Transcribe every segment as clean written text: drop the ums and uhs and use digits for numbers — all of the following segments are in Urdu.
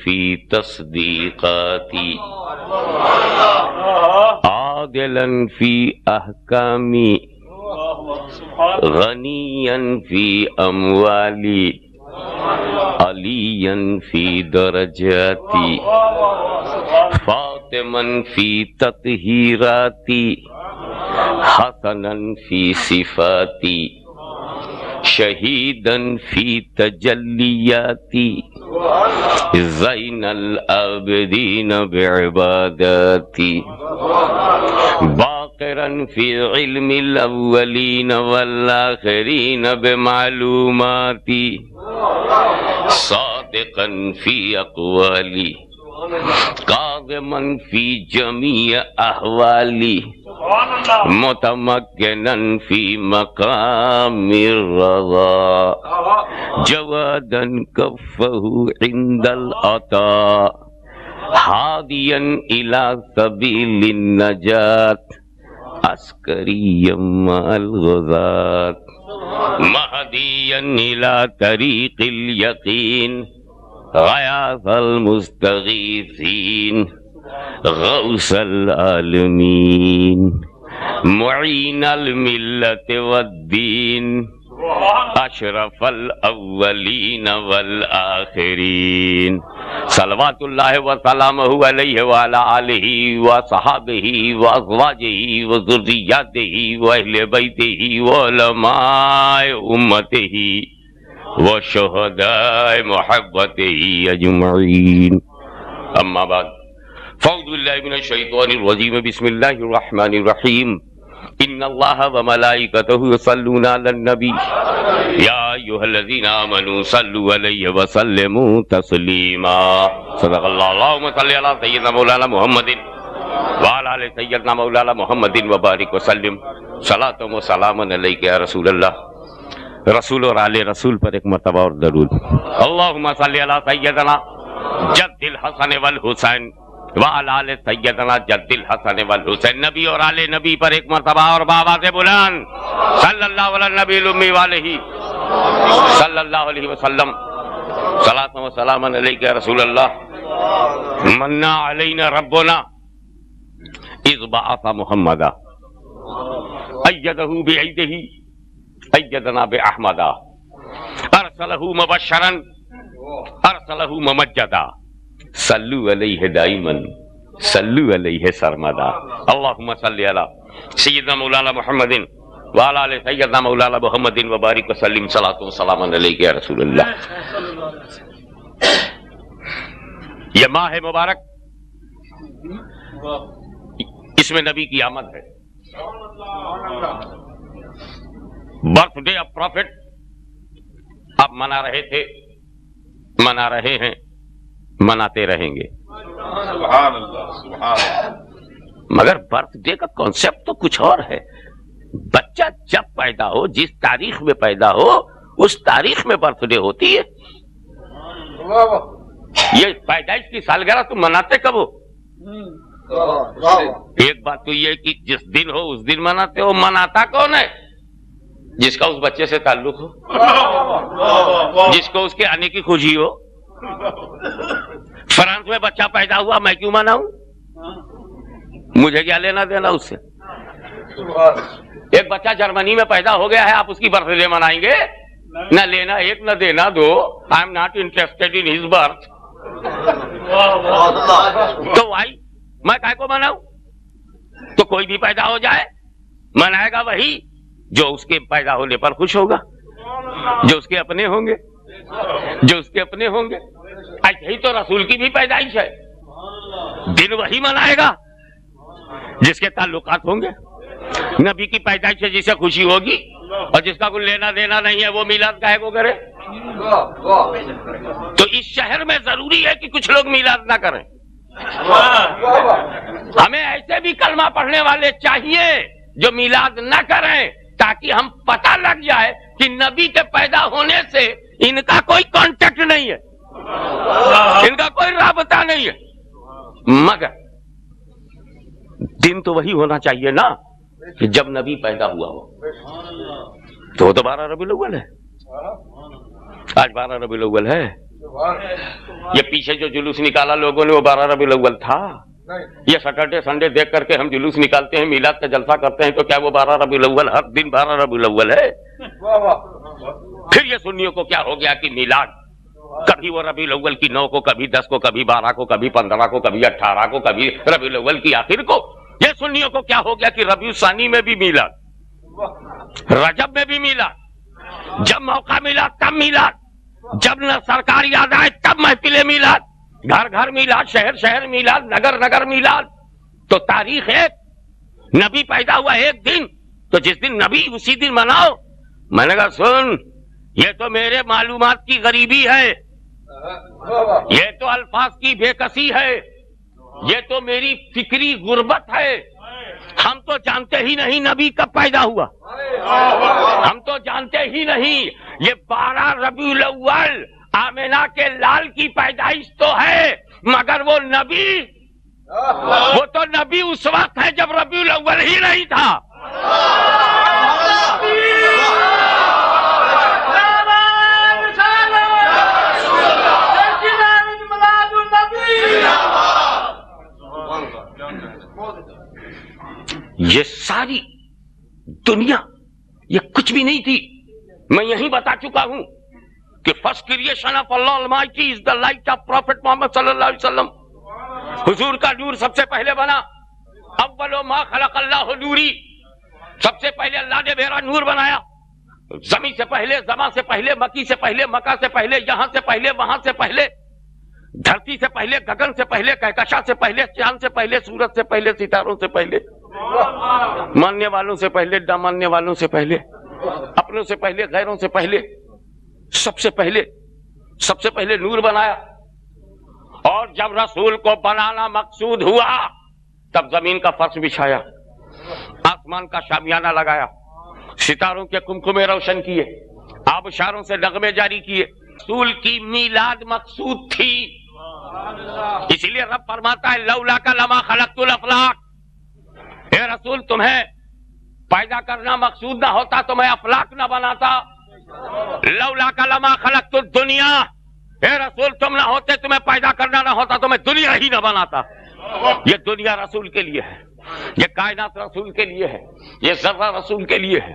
فی تصدیقاتی عادلا فی احکامی غنیا فی اموالی علیا فی درجاتی فاطما فی تطہیراتی حسنا فی صفاتی شہیدا فی تجلیاتی زین العابدین بعباداتی باقرا فی علم الاولین والآخرین بمعلوماتی صادقا فی اقوالی قادما فی جمیع احوالی متمکنا فی مقام الرضا جوادا کفہ عند العطاء ہادیا الی سبیل النجات عسکریا مع الغزاة مہدیا الی طریق الیقین غیاث المستغیثین غوث العالمین معین الملت والدین اشرف الاولین والآخرین صلوات اللہ وسلامہ علیہ وعلی آلہ وصحابہ وازواجہ وذریاتہ واہل بیتہ وعلماء امتہ وشہداء محبتہ اجمعین اما بعد فاعوذ باللہ من الشیطان الرجیم بسم اللہ الرحمن الرحیم ان اللہ وملائکتہ یصلون علی النبی یا ایھا الذین آمنوا صلوا علیہ وسلموا تسلیما صدق اللہ اللہم صلی علی سیدنا مولانا محمد وعلی آل سیدنا مولانا محمد وبارک وسلم صلاۃ و سلام علیک یا رسول اللہ رسول اور آل رسول پر ایک مرتبہ اور درود اللہم صلی علی سیدنا جد الحسن والحسین وعلی آل سیدنا جد الحسن والحسین نبی اور آل نبی پر ایک مرتبہ اور بآواز بلند صلی اللہ علی النبی الامی والہ صلی اللہ علیہ وسلم صلاۃ و سلام علیک یا رسول اللہ منا علینا ربنا اذ بعث محمدا ایدہ بعیدہ ایدنا باحمدا ارسلہ مبشرا ارسلہ ممجدا صلو علیہ دائما صلو علیہ سرمدا اللہم صلی علی سیدنا مولانا محمد وعلی آل سیدنا مولانا محمد وبارک وسلم صلاۃ و سلام علیک یا رسول اللہ یہ ماہ مبارک اس میں نبی کی آمد ہے برتھ ڈے آف پروفٹ آپ منا رہے تھے منا رہے ہیں مناتے رہیں گے سبحان اللہ سبحان اللہ مگر برتھ ڈے کا کانسیپٹ تو کچھ اور ہے بچہ جب پیدا ہو جس تاریخ میں پیدا ہو اس تاریخ میں برتھ ڈے ہوتی ہے یہ پیدائش کی سالگرہ تم مناتے کب ہو ایک بات تو یہ کہ جس دن ہو اس دن مناتے ہو مناتا کون ہے جس کا اس بچے سے تعلق ہو جس کو اس کے آنے کی خوشی ہو فرانس میں بچہ پیدا ہوا میں کیوں مناؤں مجھے کیا لینا دینا اس سے ایک بچہ جرمنی میں پیدا ہو گیا ہے آپ اس کی برتھ ڈے منائیں گے نہ لینا ایک نہ دینا دو I am not interested in his birth تو وائی میں کائے کو مناؤں تو کوئی بھی پیدا ہو جائے منائے گا وہی جو اس کے پیدا ہونے پر خوش ہوگا جو اس کے اپنے ہوں گے ایسے ہی تو رسول کی بھی پیدائش ہے دن وہی منائے گا جس کے تعلقات ہوں گے نبی کی پیدائش سے جسے خوشی ہوگی اور جس کا کوئی لینا دینا نہیں ہے وہ میلاد کاہے کو کرے تو اس شہر میں ضروری ہے کہ کچھ لوگ میلاد نہ کریں ہمیں ایسے بھی کلمہ پڑھنے والے چاہیے جو میلاد نہ کریں تاکہ ہم پتہ لگ جائے کہ نبی کے پیدا ہونے سے ان کا کوئی کانٹیکٹ نہیں ہے ان کا کوئی رابطہ نہیں ہے مگر دن تو وہی ہونا چاہیے نا کہ جب نبی پیدا ہوا ہو تو 12 ربیع الاول ہے آج 12 ربیع الاول ہے یہ پیچھے جو جلوس نکالا لوگوں نے وہ 12 ربیع الاول تھا؟ یہ سیٹرڈے سنڈے دیکھ کر کے ہم جلوس نکالتے ہیں، میلاد کا جلسہ کرتے ہیں، تو کیا وہ 12 ربیع الاول ہر دن 12 ربیع الاول ہے؟ پھر یہ سنیوں کو کیا ہو گیا کہ میلاد کبھی وہ ربیع الاول کی 9 کو، کبھی 10 کو، کبھی 12 کو، کبھی 15 کو، کبھی 18 کو، کبھی ربیع الاول کی آخر کو۔ یہ سنیوں کو کیا ہو گیا کہ ربیع ثانی میں بھی میلاد، رجب میں بھی میلاد، جب موقع ملا تب میلاد، جب نہ سرکار یاد آئے تب محفل میلاد، گھر گھر میلاد، شہر شہر میلاد، نگر نگر میلاد۔ تو تاریخ ایک، نبی پیدا ہوا ایک دن، تو جس دن نبی اسی دن مناؤ۔ میں نے کہا سن، یہ تو میرے معلومات کی غریبی ہے، یہ تو الفاظ کی بے کسی ہے، یہ تو میری فکری غربت ہے۔ ہم تو جانتے ہی نہیں نبی کب پیدا ہوا، ہم تو جانتے ہی نہیں۔ یہ 12 ربیع الاول آمنہ کے لال کی پیدائش تو ہے، مگر وہ نبی، وہ تو نبی اس وقت ہے جب ربیع الاول ہی نہیں تھا۔ یہ ساری دنیا یہ کچھ بھی نہیں تھی۔ میں یہی بتا چکا ہوں کہ first creation of Allah almighty is the light of prophet Muhammad صلی اللہ علیہ وسلم۔ حضور کا نور سب سے پہلے بنا، اول ما خلق اللہ نوری، سب سے پہلے اللہ نے میرا نور بنایا، زمین سے پہلے، زمان سے پہلے، مکی سے پہلے، مکہ سے پہلے، یہاں سے پہلے، وہاں سے پہلے، دھرتی سے پہلے، گگن سے پہلے، کہکشاں سے پہلے، چاند سے پہلے، سورج سے پہلے، ستاروں سے پہلے، ماننے والوں سے پہلے، نہ ماننے والوں سے پہلے، اپنوں سے پہلے، غیروں سے پہلے، سب سے پہلے نور بنایا۔ اور جب رسول کو بنانا مقصود ہوا تب زمین کا فرش بچھایا، آسمان کا شامیانہ لگایا، ستاروں کے کمکمے روشن کیے، آبشاروں سے نغمے جاری کیے۔ رسول کی میلاد مقصود تھی، اسی لیے رب فرماتا ہے لولاک لما خلقت الافلاک، اے رسول تمہیں پیدا کرنا مقصود نہ ہوتا تو میں افلاک نہ بناتا۔ لولاک لما خلقت الدنیا، اے رسول تم نہ ہوتے، تمہیں پیدا کرنا نہ ہوتا تو میں دنیا ہی نہ بناتا۔ یہ دنیا رسول کے لیے ہے، یہ کائنات رسول کے لیے ہے، یہ ذرہ رسول کے لیے ہے،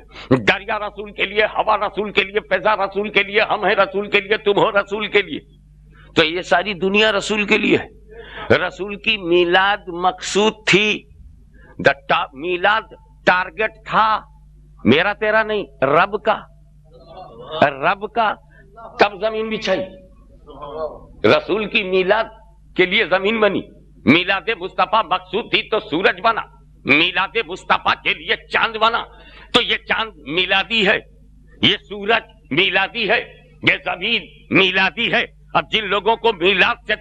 دریا رسول کے لیے، ہوا رسول کے لیے، فضا رسول کے لیے، ہم ہیں رسول کے لیے، تم ہو رسول کے لیے۔ تو یہ ساری دنیا رسول کے لیے ہے۔ رسول کی میلاد مقصود تھی، میلاد ٹارگٹ تھا، میرا تیرا نہیں، رب کا، رب کا۔ تب زمین بچھائی، رسول کی میلاد کے لیے زمین بنی، میلاد مصطفیٰ مقصود تھی تو سورج بنا، میلاد مصطفیٰ کے لیے چاند بنا، تو یہ چاند میلادی ہے، یہ سورج میلادی ہے، یہ زمین میلادی ہے۔ اب جن لوگوں کو میلاد سے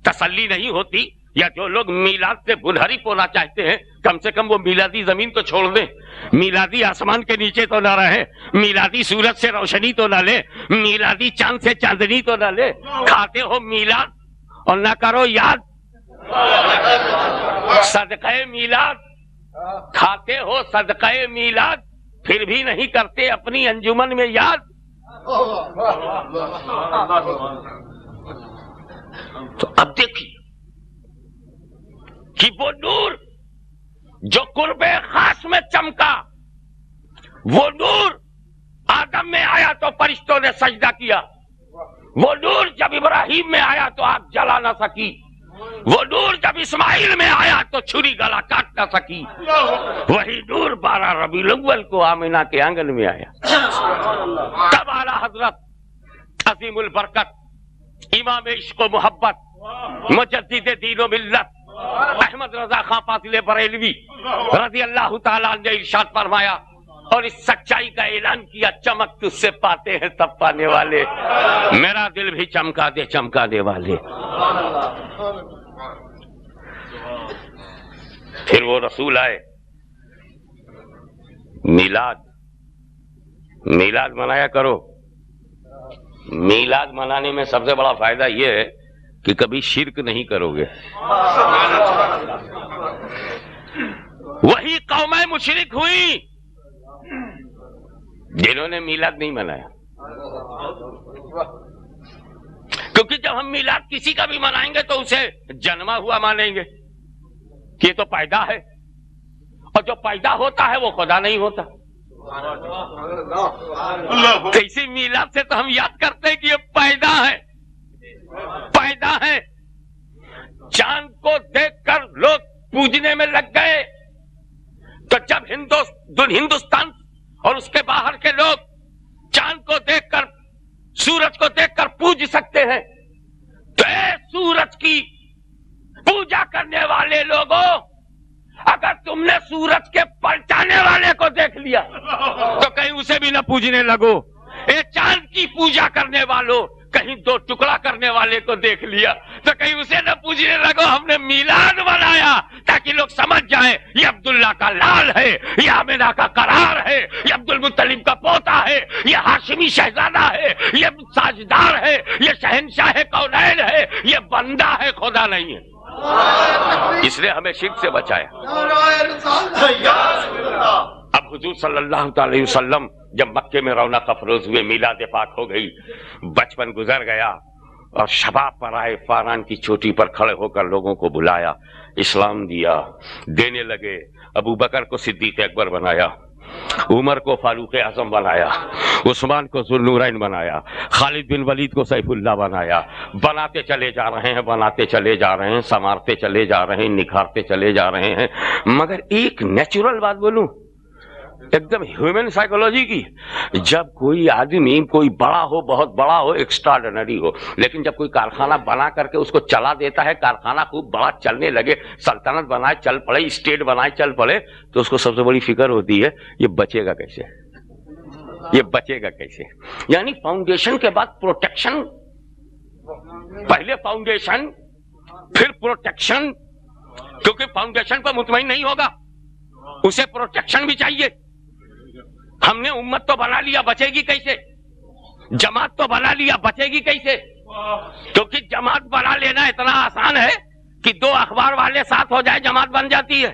تسلی نہیں ہوتی، یا جو لوگ میلاد سے منحرف ہونا چاہتے ہیں، کم سے کم وہ میلادی زمین تو چھوڑ دیں، میلادی آسمان کے نیچے تو نہ رہے، میلادی سورج سے روشنی تو نہ لے، میلادی چاند سے چاندنی تو نہ لے۔ کھاتے ہو میلاد اور نہ کرو یاد، صدقہ میلاد کھاتے ہو، صدقہ میلاد پھر بھی نہیں کرتے اپنی انجمن میں یاد۔ تو اب دیکھیے کہ وہ نور جو قرب خاص میں چمکا، وہ نور آدم میں آیا تو فرشتوں نے سجدہ کیا، وہ نور جب ابراہیم میں آیا تو آگ جلا نہ سکی، وہ نور جب اسماعیل میں آیا تو چھری گلا کاٹ نہ سکی، وہی نور 12 ربیع الاول کو آمنہ کے آنگن میں آیا۔ تب اعلیٰ حضرت عظیم البرکت امام عشق و محبت مجدد دین و ملت احمد رضا خان فاضل بریلوی رضی اللہ تعالیٰ عنہ نے ارشاد فرمایا اور اس سچائی کا اعلان کیا، چمک تجھ سے پاتے ہیں سب پانے والے، میرا دل بھی چمکا دے چمکانے والے۔ پھر وہ رسول آئے، میلاد منایا کرو۔ میلاد منانے میں سب سے بڑا فائدہ یہ ہے کہ کبھی شرک نہیں کرو گے۔ وہی قومیں مشرک ہوئی جنہوں نے میلاد نہیں منایا، کہ کیونکہ جب ہم میلاد کسی کا بھی منائیں گے تو اسے جنما ہوا مانیں گے کہ یہ تو پیدا ہے، اور جو پیدا ہوتا ہے وہ خدا نہیں ہوتا۔ تو اسی میلاد سے تو ہم یاد کرتے ہیں کہ یہ پیدا ہے، پیدا ہے۔ چاند کو دیکھ کر لوگ پوجنے میں لگ گئے، تو جب ہندوستان اور اس کے باہر کے لوگ چاند کو دیکھ کر، سورج کو دیکھ کر پوج سکتے ہیں، تو اے سورج کی پوجا کرنے والے لوگوں، اگر تم نے سورج کے پلٹانے والے کو دیکھ لیا تو کہیں اسے بھی نہ پوجنے لگو۔ اے چاند کی پوجا کرنے والوں، کہیں دو ٹکڑا کرنے والے کو دیکھ لیا تو کہیں اسے نہ پوجنے لگو۔ ہم نے میلاد منایا تاکہ لوگ سمجھ جائیں یہ عبداللہ کا لال ہے، یہ آمنہ کا قرار ہے، یہ عبد المطلب کا پوتا ہے، یہ ہاشمی شہزادہ ہے، یہ تاجدار ہے، یہ شہنشاہ کونین ہے، یہ بندہ ہے، خدا نہیں ہے۔ اس نے ہمیں شرک سے بچایا۔ اب حضور صلی اللہ علیہ وسلم جب مکے میں رونق افروز ہوئے، میلاد پاک ہو گئی، بچپن گزر گیا اور شباب پر آئے، فاران کی چوٹی پر کھڑے ہو کر لوگوں کو بلایا، اسلام دیا، دینے لگے۔ ابو بکر کو صدیق اکبر بنایا، عمر کو فاروق اعظم بنایا، عثمان کو ذوالنورین بنایا، خالد بن ولید کو سیف اللہ بنایا۔ بناتے چلے جا رہے ہیں، بناتے چلے جا رہے ہیں، سنوارتے چلے جا رہے ہیں، نکھارتے چلے جا رہے ہیں۔ مگر ایک نیچرل بات بولوں، ایک دم ہیومن سائیکولوجی کی، جب کوئی آدمی کوئی بڑا ہو، بہت بڑا ہو، ایکسٹراڈنری ہو، لیکن جب کوئی کارخانہ بنا کر کے اس کو چلا دیتا ہے، کارخانہ خوب بڑا چلنے لگے، سلطنت بنائے چل پڑے، اسٹیٹ بنائے چل پڑے، تو اس کو سب سے بڑی فکر ہوتی ہے یہ بچے گا کیسے، یہ بچے گا کیسے۔ یعنی فاؤنڈیشن کے بعد پروٹیکشن، پہلے فاؤنڈیشن پھر پروٹیکشن، کیونکہ فاؤنڈیشن پر مطمئن نہیں ہوگا، اسے پروٹیکشن بھی چاہیے۔ ہم نے امت تو بنا لیا، بچے گی کیسے؟ جماعت تو بنا لیا، بچے گی کیسے؟ کیونکہ جماعت بنا لینا اتنا آسان ہے کہ دو اخبار والے ساتھ ہو جائے جماعت بن جاتی ہے،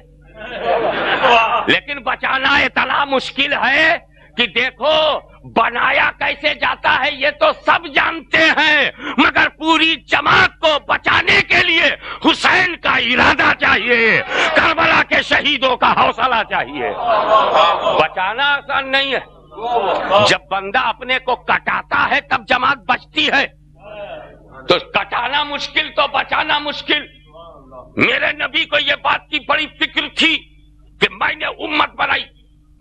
لیکن بچانا اتنا مشکل ہے کہ دیکھو بنایا کیسے جاتا ہے یہ تو سب جانتے ہیں، مگر پوری جماعت کو بچانے کے لیے حسین کا ارادہ چاہیے، کربلا کے شہیدوں کا حوصلہ چاہیے۔ بچانا آسان نہیں ہے، جب بندہ اپنے کو کٹاتا ہے تب جماعت بچتی ہے، تو کٹانا مشکل تو بچانا مشکل۔ میرے نبی کو یہ بات کی بڑی فکر تھی کہ میں نے امت بنائی،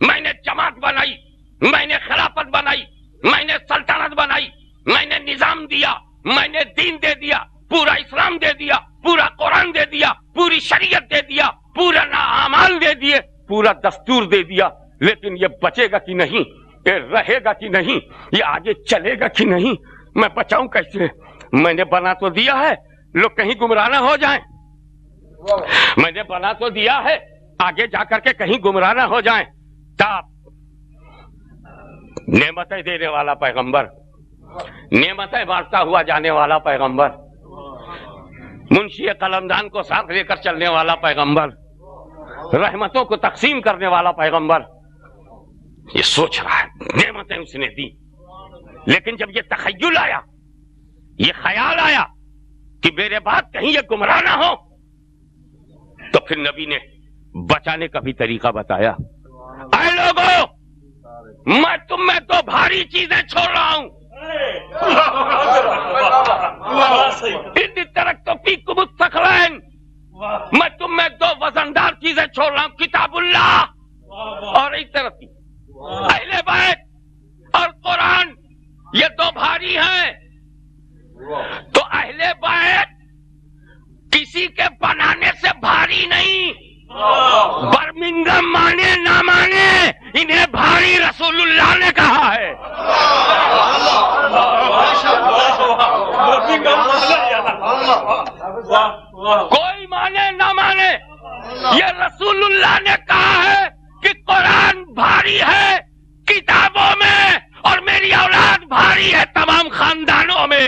میں نے جماعت بنائی، میں نے خلافت بنائی، میں نے سلطنت بنائی، میں نے نظام دیا، میں نے دین دے دیا، پورا اسلام دے دیا، پورا قرآن دے دیا، پوری شریعت دے دیا، پورا اعمال دے دیے، پورا دستور دے دیا، لیکن یہ بچے گا کہ نہیں، یہ رہے گا کہ نہیں، یہ آگے چلے گا کہ نہیں، میں بچاؤں کیسے؟ میں نے بنا تو دیا ہے، لوگ کہیں گمراہ نہ ہو جائیں، میں نے بنا تو دیا ہے، آگے جا کر کے کہیں گمراہ نہ ہو جائیں۔ نعمتیں دینے والا پیغمبر، نعمتیں بانٹتا ہوا جانے والا پیغمبر، منشی قلمدان کو ساتھ لے کر چلنے والا پیغمبر، رحمتوں کو تقسیم کرنے والا پیغمبر، یہ سوچ رہا ہے نعمتیں اس نے دی، لیکن جب یہ تخیل آیا، یہ خیال آیا کہ میرے بعد کہیں یہ گمراہ نہ ہو، تو پھر نبی نے بچانے کا بھی طریقہ بتایا۔ اے لوگوں، میں تم میں دو بھاری چیزیں چھوڑ رہا ہوں، ترکت فیکم الثقلین، میں تم میں دو وزندار چیزیں چھوڑ رہا ہوں، کتاب اللہ اور ایک طرف اہل بیت اور قرآن، یہ دو بھاری ہیں۔ تو اہل بیت کسی کے بنانے سے بھاری نہیں، برمنگم مانے نہ مانے، انہیں بھاری رسول اللہ نے کہا ہے۔ کوئی مانے نہ مانے، یہ رسول اللہ نے کہا ہے کہ قرآن بھاری ہے کتابوں میں، اور میری اولاد بھاری ہے تمام خاندانوں میں۔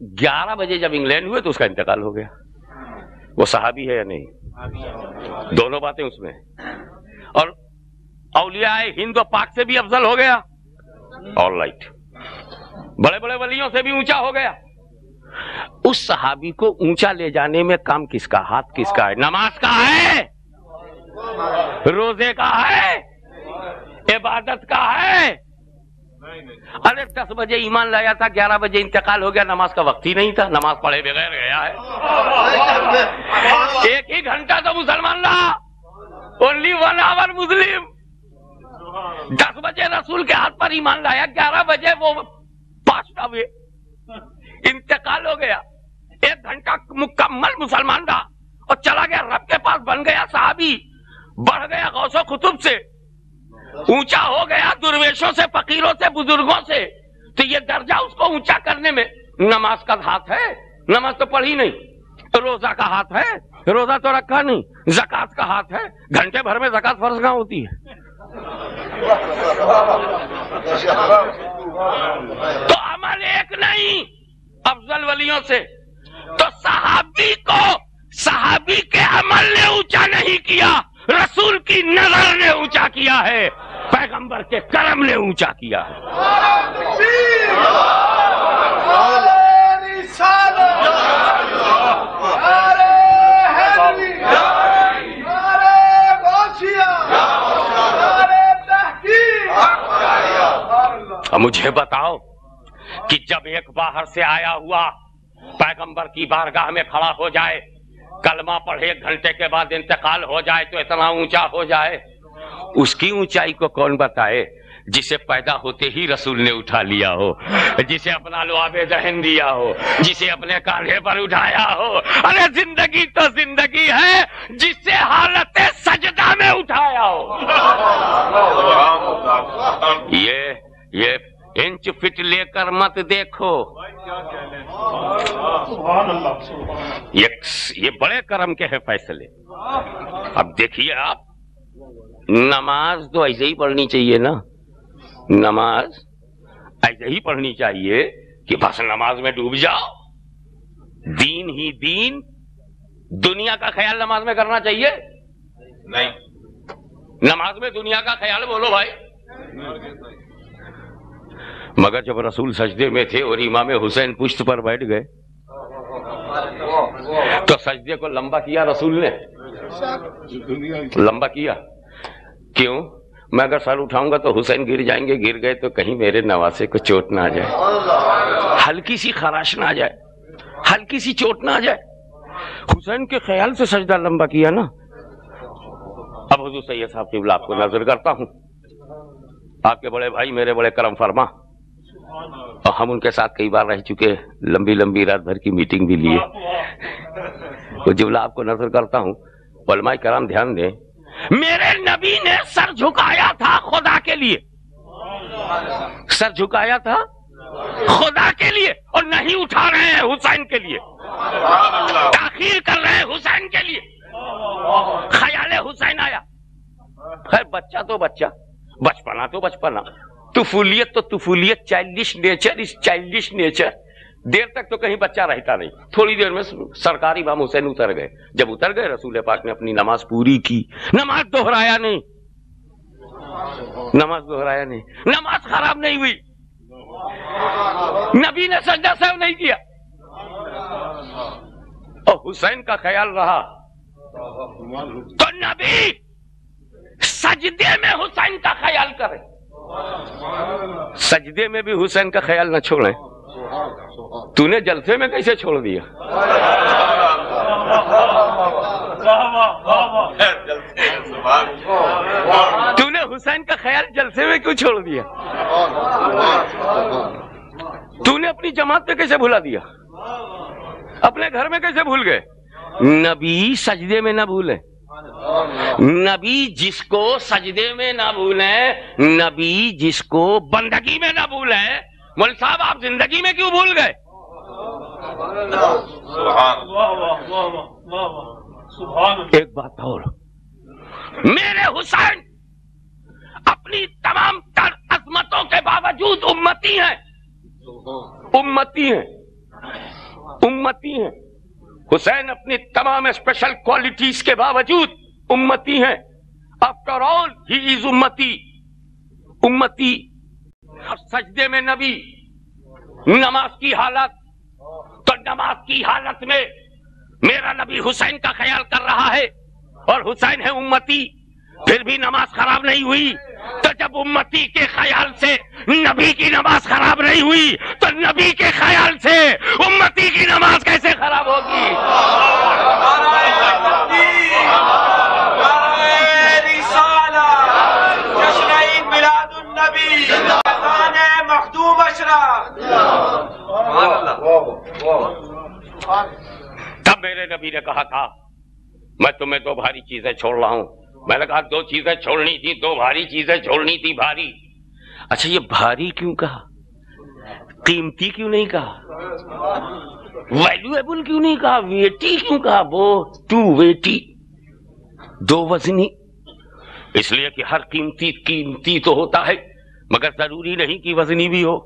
11 بجے جب انگلینڈ ہوئے تو اس کا انتقال ہو گیا. وہ صحابی ہے یا نہیں؟ دونوں باتیں اس میں. اور اولیاء ہند و پاک سے بھی افضل ہو گیا. All right. بڑے بڑے ولیوں سے بھی اونچا ہو گیا. اس صحابی کو اونچا لے جانے میں کام کس کا؟ ہاتھ کس کا ہے؟ نماز کا ہے؟ روزے کا ہے؟ عبادت کا ہے؟ ارے 10 بجے ایمان لایا تھا، 11 بجے انتقال ہو گیا، نماز کا وقت ہی نہیں تھا، نماز پڑھے بغیر گیا ہے. ایک ہی گھنٹہ تو مسلمان رہا. اونلی 1 آور مسلم. 10 بجے رسول کے ہاتھ پر ایمان لایا، 11 بجے وہ پاسڈ اوے، انتقال ہو گیا. 1 گھنٹہ مکمل مسلمان رہا اور چلا گیا رب کے پاس، بن گیا صحابی، بڑھ گیا غوث و قطب سے، اونچا ہو گیا درویشوں سے، فقیروں سے، بزرگوں سے. تو یہ درجہ اس کو اونچا کرنے میں نماز کا ہاتھ ہے؟ نماز تو پڑھی نہیں. روزہ کا ہاتھ ہے؟ روزہ تو رکھا نہیں. زکات کا ہاتھ ہے؟ گھنٹے بھر میں زکات فرض کہاں ہوتی ہے؟ تو عمل ایک نہیں افضل ولیوں سے. تو صحابی کے عمل نے اونچا نہیں کیا، رسول کی نظر نے اونچا کیا ہے، پیغمبر کے کرم نے اونچا کیا ہے. مجھے بتاؤ کہ جب ایک باہر سے آیا ہوا پیغمبر کی بارگاہ میں کھڑا ہو جائے، کلمہ پڑھے، 1 گھنٹے کے بعد انتقال ہو جائے تو اتنا اونچا ہو جائے، اس کی اونچائی کو کون بتائے؟ جسے پیدا ہوتے ہی رسول نے اٹھا لیا ہو، جسے اپنا لعاب ذہن دیا ہو، جسے اپنے کاندھے پر اٹھایا ہو. ارے زندگی تو زندگی ہے جسے حالت سجدہ میں اٹھایا ہو. یہ انچ فٹ لے کر مت دیکھو. یہ بڑے کرم کے ہیں فیصلے. اب دیکھیے آپ، نماز تو ایسے ہی پڑھنی چاہیے نا. نماز ایسے ہی پڑھنی چاہیے کہ بس نماز میں ڈوب جاؤ. دین ہی دین، دنیا کا خیال نماز میں کرنا چاہیے نہیں. نماز میں دنیا کا خیال بولو بھائی. مگر جب رسول سجدے میں تھے اور امام حسین پشت پر بیٹھ گئے تو سجدے کو لمبا کیا رسول نے. لمبا کیا کیوں؟ میں اگر سر اٹھاؤں گا تو حسین گر جائیں گے، گر گئے تو کہیں میرے نواسے کو چوٹ نہ آ جائے، ہلکی سی خراش نہ آ جائے، ہلکی سی چوٹ نہ آ جائے. حسین کے خیال سے سجدہ لمبا کیا نا. اب حضور سید صاحب قبلہ آپ کو نظر کرتا ہوں، آپ کے بڑے بھائی میرے بڑے کرم فرما، اور ہم ان کے ساتھ کئی بار رہ چکے، لمبی لمبی رات بھر کی میٹنگ بھی لیے. وہ جملہ آپ کو نظر کرتا ہوں. علماء کرام دھیان دیں، میرے نبی نے سر جھکایا تھا خدا کے لیے، سر جھکایا تھا خدا کے لیے، اور نہیں اٹھا رہے ہیں حسین کے لیے، تاخیر کر رہے ہیں حسین کے لیے. خیال حسین آیا. خیر بچہ تو بچہ، بچپنا تو بچپنا، طفولیت تو طفولیت، childish nature is childish nature. دیر تک تو کہیں بچہ رہتا نہیں. تھوڑی دیر میں سرکار امام حسین اتر گئے. جب اتر گئے رسول پاک نے اپنی نماز پوری کی. نماز دہرایا نہیں، نماز دہرایا نہیں، نماز خراب نہیں ہوئی. نبی نے سجدہ سہو نہیں کیا. اور حسین کا خیال رہا تو نبی سجدے میں حسین کا خیال کرے. سجدے میں بھی حسین کا خیال نہ چھوڑیں. تو نے جلسے میں کیسے چھوڑ دیا؟ تو نے حسین کا خیال جلسے میں کیوں چھوڑ دیا؟ تو نے اپنی جماعت پہ کیسے بھلا دیا؟ اپنے گھر میں کیسے بھول گئے؟ نبی سجدے میں نہ بھولیں. نبی جس کو سجدے میں نہ بھولیں، نبی جس کو بندگی میں نہ بھولیں. مولوی صاحب آپ زندگی میں کیوں بھول گئے؟ ایک بات اور، میرے حسین اپنی تمام تر عظمتوں کے باوجود امتی ہیں، امتی ہیں. امتی ہیں. حسین اپنی تمام اسپیشل کوالٹیز کے باوجود امتی ہیں. آفٹر آل ہی از امتی. امتی. سجدے میں نبی، نماز کی حالت، تو نماز کی حالت میں میرا نبی حسین کا خیال کر رہا ہے اور حسین ہے امتی، پھر بھی نماز خراب نہیں ہوئی. تو جب امتی کے خیال سے نبی کی نماز خراب نہیں ہوئی تو نبی کے خیال سے امتی کی نماز کیسے خراب ہوگی؟ تب میرے نبی نے کہا تھا میں تمہیں دو بھاری چیزیں چھوڑ رہا ہوں. میں نے کہا دو چیزیں چھوڑنی تھی، دو بھاری چیزیں چھوڑنی تھی. بھاری، اچھا یہ بھاری کیوں کہا؟ قیمتی کیوں نہیں کہا؟ ویلیویبل کیوں نہیں کہا؟ ویٹی کیوں کہا؟ وہ ٹو ویٹی، دو وزنی. اس لیے کہ ہر قیمتی تو ہوتا ہے مگر ضروری نہیں کہ وزنی بھی ہو.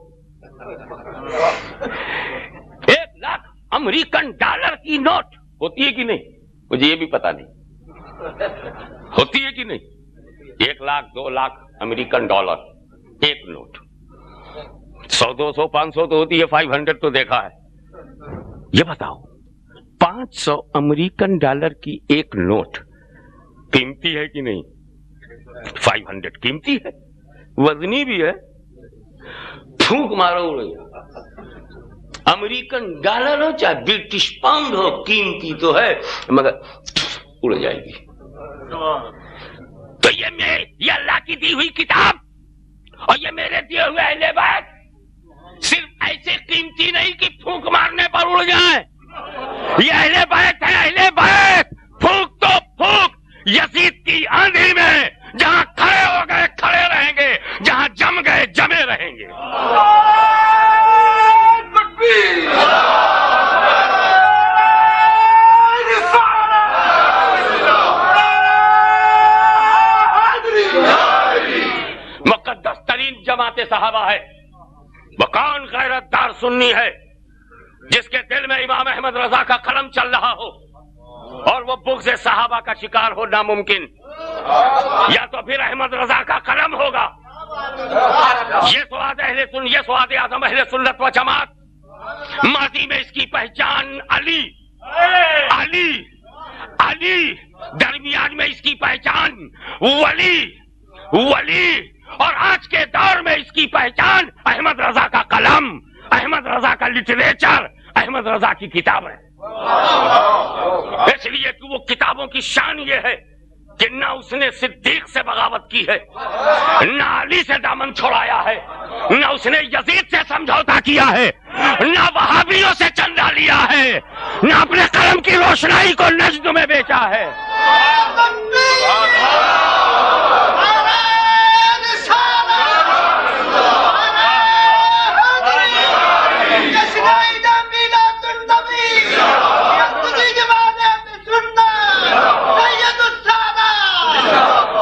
1,00,000 امریکن ڈالر کی نوٹ ہوتی ہے کہ نہیں؟ مجھے یہ بھی پتا نہیں ہوتی ہے کہ نہیں. 1,00,000 2,00,000 امریکن ڈالر ایک نوٹ. 100 200 500 تو ہوتی ہے، 500 تو دیکھا ہے. یہ بتاؤ 500 امریکن ڈالر کی ایک نوٹ قیمتی ہے کہ نہیں؟ 500 قیمتی ہے، وزنی بھی ہے. پھونک مارو رہی امریکن ڈالر ہو چاہے برٹش پاؤنڈ ہو، قیمتی تو ہے مگر اڑ جائے گی. تو یہ اللہ کی دی ہوئی کتاب اور یہ میرے دیے ہوئے اہل بیت صرف ایسے قیمتی نہیں کہ پھونک مارنے پر اڑ جائیں. یہ اہل بیت ہے، اہل بیت. پھونک تو پھونک یزید کی آندھی میں، جہاں کھڑے ہو گئے کھڑے رہیں گے، جہاں جم گئے جمے رہیں گے. مقدس ترین جماعت صحابہ ہے. مکان غیرت دار سنی ہے جس کے دل میں امام احمد رضا کا قلم چل رہا ہو اور وہ بغض صحابہ کا شکار ہو ناممکن. یا تو پھر احمد رضا کا قلم ہوگا. یہ سواد اعظم اہل سنت و جماعت. ماضی میں اس کی پہچان علی علی علی، درمیان میں اس کی پہچان ولی ولی، اور آج کے دور میں اس کی پہچان احمد رضا کا قلم، احمد رضا کا لٹریچر، احمد رضا کی کتابیں. اس لیے کہ وہ کتابوں کی شان یہ ہے کہ نہ اس نے صدیق سے بغاوت کی ہے، نہ علی سے دامن چھوڑایا ہے، نہ اس نے یزید سے سمجھوتا کیا ہے، نہ وہابیوں سے چندہ لیا ہے، نہ اپنے قلم کی روشنائی کو نجد میں بیچا ہے.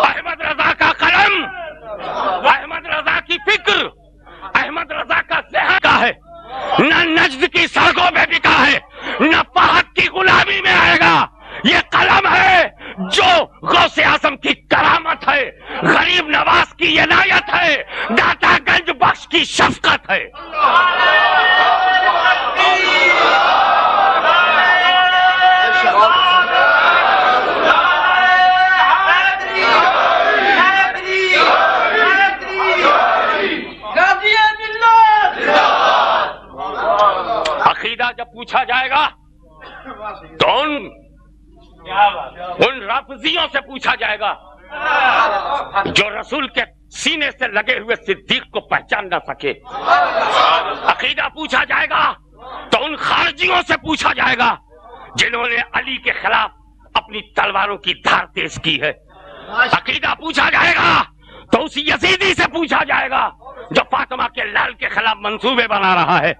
احمد رضا کا قلم، احمد رضا کی فکر، احمد رضا کا ذہن کا ہے. نہ نجد کی سڑکوں پہ بکا ہے، نہ فہد کی غلامی میں آئے گا. یہ قلم ہے جو غوث اعظم کی کرامت ہے، غریب نواز کی عنایت ہے، داتا گنج بخش کی شفقت ہے. عقیدہ جب پوچھا جائے گا تو ان رافضیوں سے پوچھا جائے گا جو رسول کے سینے سے لگے ہوئے صدیق کو پہچان نہ سکے. عقیدہ پوچھا جائے گا تو ان خارجیوں سے پوچھا جائے گا جنہوں نے علی کے خلاف اپنی تلواروں کی دھار تیز کی ہے. عقیدہ پوچھا جائے گا تو اس یزیدی سے پوچھا جائے گا جو فاطمہ کے لال کے خلاف منصوبے بنا رہا ہے.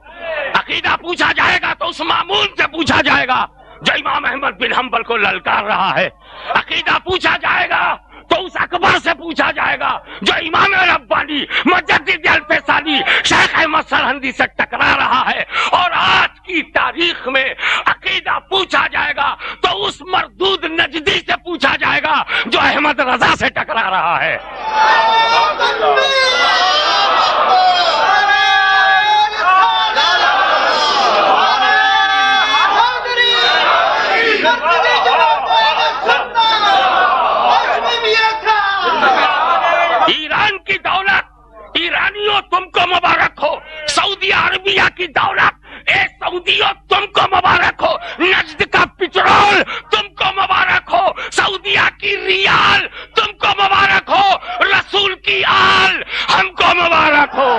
عقیدہ پوچھا جائے گا تو اس مامون سے پوچھا جائے گا جو امام احمد بن حنبل کو للکار رہا ہے. عقیدہ پوچھا جائے گا تو اس اکبر سے پوچھا جائے گا جو امام ربانی مجدد الفسانی شیخ احمد سرہندی سے ٹکرا رہا ہے. اور آج کی تاریخ میں عقیدہ پوچھا جائے گا تو اس مردود نجدی سے پوچھا جائے گا جو احمد رضا سے ٹکرا رہا ہے. ایران کی دولت، ایرانیوں تم کو مبارک ہو. سعودی عربیہ کی دولت، اے سعودیوں تم کو مبارک ہو. نجد کا پٹرول تم کو مبارک ہو. سعودیہ کی ریال تم کو مبارک ہو. رسول کی آل ہم کو مبارک ہو.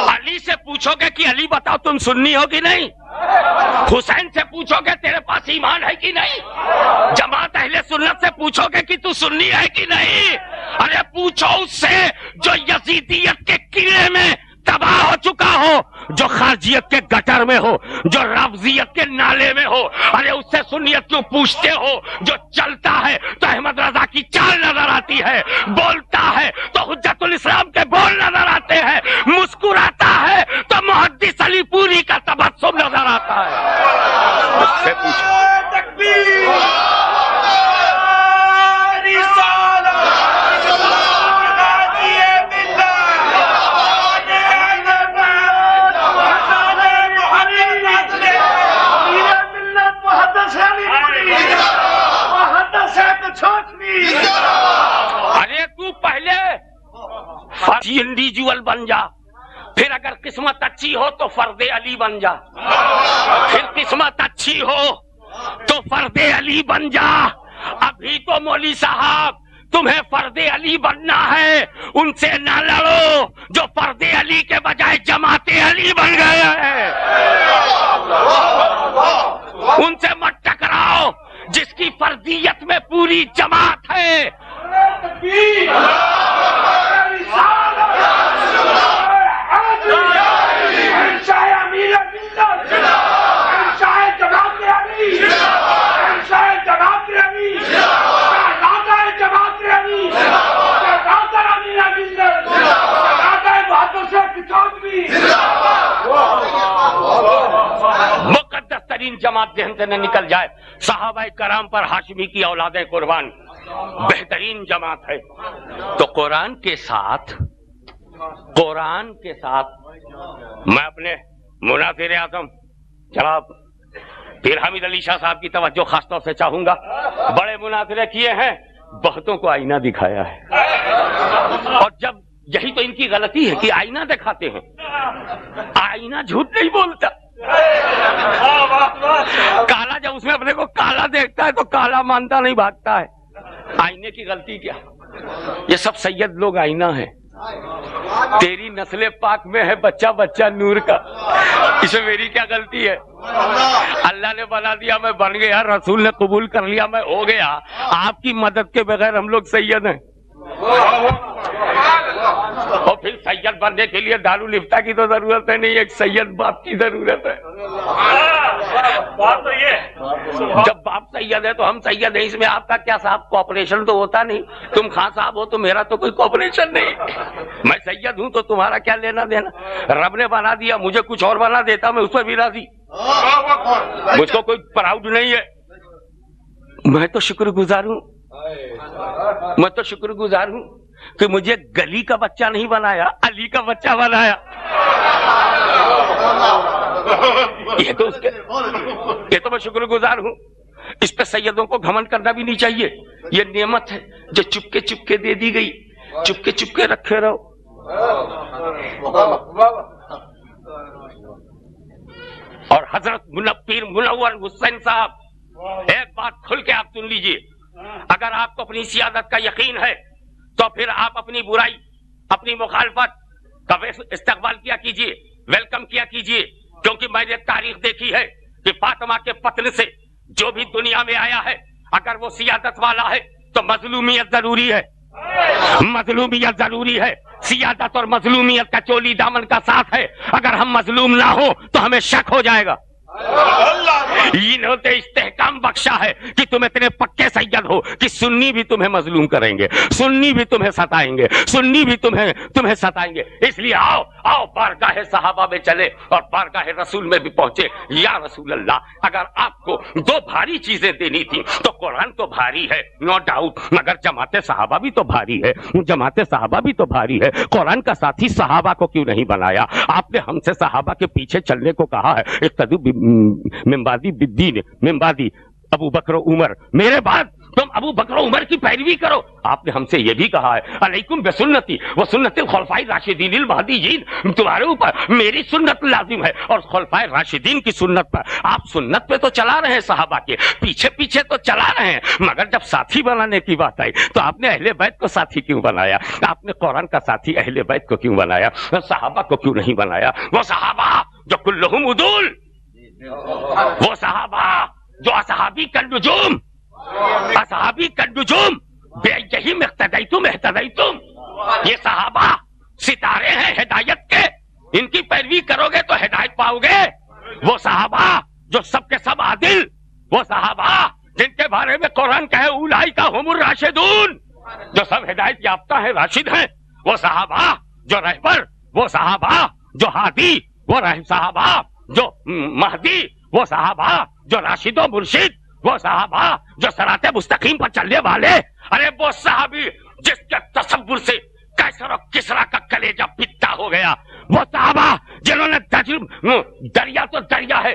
علی سے پوچھو گے کہ علی بتاؤ تم سنی ہو کہ نہیں؟ حسین سے پوچھو گے تیرے پاس ایمان ہے کہ نہیں؟ جماعت اہل سنت سے پوچھو گے کہ تو سنی ہے کہ نہیں؟ ارے پوچھو اس سے جو یزیدیت کے کیڑے میں تباہ ہو چکا ہو، جو خارجیت کے گٹر میں ہو، جو رافضیت کے نالے میں ہو. ارے اس سے سنیت کیوں پوچھتے ہو؟ جو چلتا ہے تو احمد رضا کی چال نظر آتی ہے، بولتا ہے تو حجت الاسلام کے بول نظر آتے ہیں، مسکراتا ہے تو محدث علی پوری کا تبسم نظر آتا ہے. اس سے پوچھو. ارے تو پہلے انڈیویجول بن جا، پھر اگر قسمت اچھی ہو تو فرد علی بن جا، پھر قسمت اچھی ہو تو فرد علی بن جا. ابھی تو مولوی صاحب تمہیں فرد علی بننا ہے، ان سے نہ لڑو جو فرد علی کے بجائے جماعت علی بن گئے ہیں. ان سے مت ٹکراؤ جس کی فردیت میں پوری جماعت ہے. مقدس ترین جماعت ذہن سے نہ نکل جائے. صحابہ کرام پر ہاشمی کی اولادیں قربان، بہترین جماعت ہے. تو قرآن کے ساتھ میں اپنے مناظر اعظم جناب پیر حامد علی شاہ صاحب کی توجہ خاص طور سے چاہوں گا. بڑے مناظرے کیے ہیں، بہتوں کو آئینہ دکھایا ہے. اور جب یہی تو ان کی غلطی ہے کہ آئینہ دکھاتے ہیں. آئینہ جھوٹ نہیں بولتا. کالا جب اس میں اپنے کو کالا دیکھتا ہے تو کالا مانتا نہیں، بھاگتا ہے. آئینے کی غلطی کیا؟ یہ سب سید لوگ آئینہ ہیں. تیری نسل پاک میں ہے بچہ بچہ نور کا، اس میں میری کیا غلطی ہے؟ اللہ نے بنا دیا، میں بن گیا. رسول نے قبول کر لیا، میں ہو گیا. آپ کی مدد کے بغیر ہم لوگ سید ہیں. اور پھر سید بننے کے لیے دارالفتہ کی تو ضرورت ہے نہیں، ایک سید باپ کی ضرورت ہے. جب باپ سید ہے تو ہم سید ہیں. اس میں آپ کا کیا صاحب کوآپریشن تو ہوتا نہیں. تم خان صاحب ہو تو میرا تو کوئی کوآپریشن نہیں. میں سید ہوں تو تمہارا کیا لینا دینا؟ رب نے بنا دیا، مجھے کچھ اور بنا دیتا میں اس پر بھی راضی. مجھ کو کوئی پراؤڈ نہیں ہے. میں تو شکر گزار ہوں کہ مجھے گلی کا بچہ نہیں بنایا، علی کا بچہ بنایا. یہ تو میں شکر گزار ہوں. اس پہ سیدوں کو گھمنڈ کرنا بھی نہیں چاہیے. یہ نعمت ہے جو چپکے چپکے دے دی گئی. چپکے چپکے رکھے رہو. اور حضرت پیر منور حسین صاحب، ایک بات کھل کے آپ سن لیجئے. اگر آپ کو اپنی سیادت کا یقین ہے تو پھر آپ اپنی برائی، اپنی مخالفت کب استقبال کیا کیجیے، ویلکم کیا کیجیے، کیونکہ میں نے تاریخ دیکھی ہے کہ فاطمہ کے پتن سے جو بھی دنیا میں آیا ہے، اگر وہ سیادت والا ہے تو مظلومیت ضروری ہے، مظلومیت ضروری ہے۔ سیادت اور مظلومیت کا چولی دامن کا ساتھ ہے، اگر ہم مظلوم نہ ہو تو ہمیں شک ہو جائے گا۔ انہوں نے استحکام بخشا ہے کہ تم اتنے پکے سید ہو کہ سنی بھی تمہیں مظلوم کریں گے، سنی بھی تمہیں ستائیں گے، سنی بھی تمہیں ستائیں گے۔ اس لیے آؤ آؤ بارگاہ صحابہ میں چلے اور بارگاہ رسول میں بھی پہنچے۔ یا رسول اللہ، اگر آپ کو دو بھاری چیزیں دینی تھی تو قرآن تو بھاری ہے، نو ڈاؤٹ، مگر جماعت صحابہ بھی تو بھاری ہے، جماعت صحابہ بھی تو بھاری ہے۔ قرآن کا ساتھی صحابہ کو کیوں نہیں بنایا؟ آپ نے ہم سے صحابہ کے پیچھے چلنے کو کہا ہے۔ اقتدوا من بعدی بالدین، من بعدی ابو بکر و عمر، میرے بعد تم ابو بکر و عمر کی پیروی کرو۔ آپ نے ہم سے یہ بھی کہا ہے علیکم بسنتی و سنت الخلفاء الراشدین المہدیین، تمہارے اوپر میری سنت لازم ہے اور خلفاء راشدین کی سنت پر۔ آپ سنت پہ تو چلا رہے ہیں، صحابہ کے پیچھے پیچھے تو چلا رہے ہیں، مگر جب ساتھی بنانے کی بات آئی تو آپ نے اہل بیت کو ساتھی کیوں بنایا؟ آپ نے قرآن کا ساتھی اہل بیت کو کیوں بنایا؟ صحابہ کو کیوں نہیں بنایا؟ وہ صحابہ جو کلہم عدول، وہ صحابہ جو اصحابی کالنجوم، اصحابی کالنجوم بِأَيِّهِمْ اقْتَدَيْتُمْ اهْتَدَيْتُمْ، یہ صحابہ ستارے ہیں ہدایت کے، ان کی پیروی کرو گے تو ہدایت پاؤ گے۔ وہ صحابہ جو سب کے سب عادل، وہ صحابہ جن کے بارے میں قرآن کہے اولئک ھم الراشدون، جو سب ہدایت یافتہ ہیں، راشد ہیں، وہ صحابہ جو رہبر، وہ صحابہ جو ہادی، وہ صحابہ جو مہدی، وہ صحابہ جو راشد و مرشد، وہ صحابہ جو صراط مستقیم پر چلنے والے۔ ارے وہ صحابی جس کے تصور سے کیسر و کسرا کا کلیجہ پتا ہو گیا، وہ صحابہ جنہوں نے دریا تو دریا ہے،